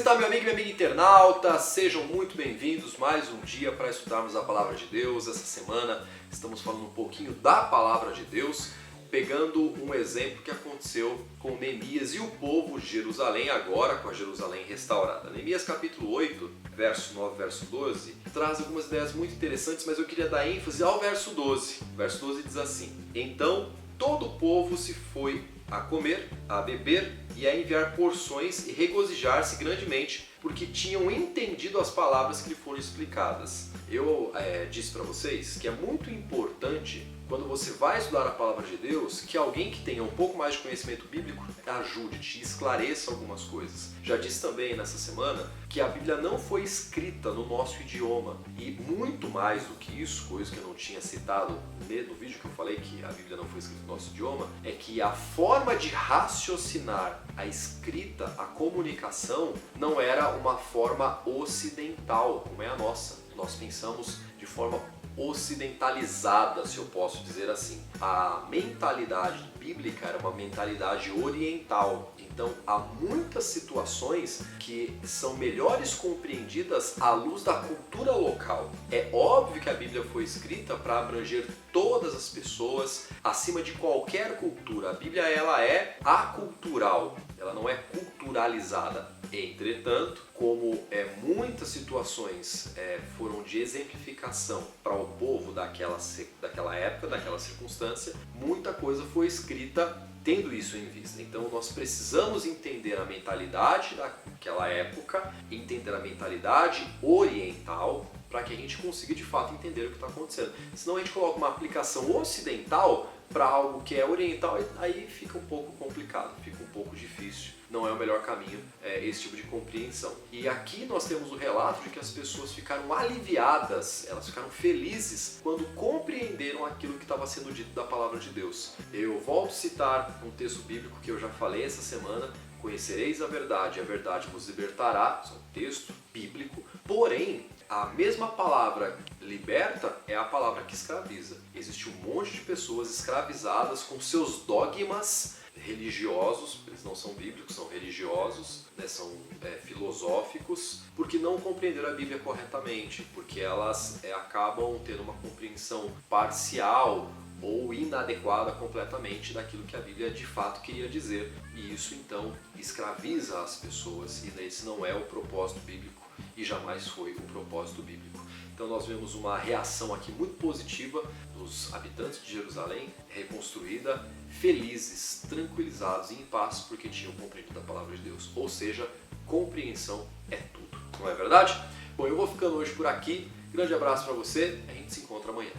está, meu amigo e minha amiga internauta? Sejam muito bem-vindos mais um dia para estudarmos a Palavra de Deus. Essa semana estamos falando um pouquinho da Palavra de Deus, pegando um exemplo que aconteceu com Neemias e o povo de Jerusalém, agora com a Jerusalém restaurada. Neemias capítulo 8, verso 9, verso 12, traz algumas ideias muito interessantes, mas eu queria dar ênfase ao verso 12. O verso 12 diz assim: Então todo o povo se foi a comer, a beber e a enviar porções e regozijar-se grandemente, porque tinham entendido as palavras que lhe foram explicadas. Eu disse para vocês que é muito importante, quando você vai estudar a Palavra de Deus, que alguém que tenha um pouco mais de conhecimento bíblico ajude, te esclareça algumas coisas. Já disse também nessa semana que a Bíblia não foi escrita no nosso idioma, e muito mais do que isso, coisa que eu não tinha citado no vídeo que eu falei que a Bíblia não foi escrita no nosso idioma, é que a forma de raciocinar, a escrita, a comunicação, não era uma forma ocidental, como é a nossa. Nós pensamos de forma ocidentalizada, se eu posso dizer assim. A mentalidade bíblica era uma mentalidade oriental. Então há muitas situações que são melhores compreendidas à luz da cultura local. É óbvio que a Bíblia foi escrita para abranger todas as pessoas, acima de qualquer cultura. A Bíblia ela é acultural, ela não é culturalizada. Entretanto, como muitas situações foram de exemplificação para o povo daquela época, daquela circunstância, muita coisa foi escrita tendo isso em vista. Então nós precisamos entender a mentalidade daquela época, entender a mentalidade oriental, para que a gente consiga de fato entender o que está acontecendo. Senão a gente coloca uma aplicação ocidental para algo que é oriental, aí fica um pouco complicado, fica um pouco difícil. Não é o melhor caminho esse tipo de compreensão. E aqui nós temos o relato de que as pessoas ficaram aliviadas, elas ficaram felizes quando compreenderam aquilo que estava sendo dito da palavra de Deus. Eu volto a citar um texto bíblico que eu já falei essa semana: conhecereis a verdade vos libertará. Isso é um texto bíblico, porém a mesma palavra liberta é a palavra que escraviza. Existe um monte de pessoas escravizadas com seus dogmas religiosos, eles não são bíblicos, são religiosos, são filosóficos, porque não compreenderam a Bíblia corretamente, porque elas acabam tendo uma compreensão parcial ou inadequada completamente daquilo que a Bíblia de fato queria dizer, e isso então escraviza as pessoas, e esse não é o propósito bíblico e jamais foi o propósito bíblico. Então nós vemos uma reação aqui muito positiva dos habitantes de Jerusalém, reconstruída, felizes, tranquilizados e em paz, porque tinham compreendido a palavra de Deus. Ou seja, compreensão é tudo. Não é verdade? Bom, eu vou ficando hoje por aqui. Grande abraço para você, a gente se encontra amanhã.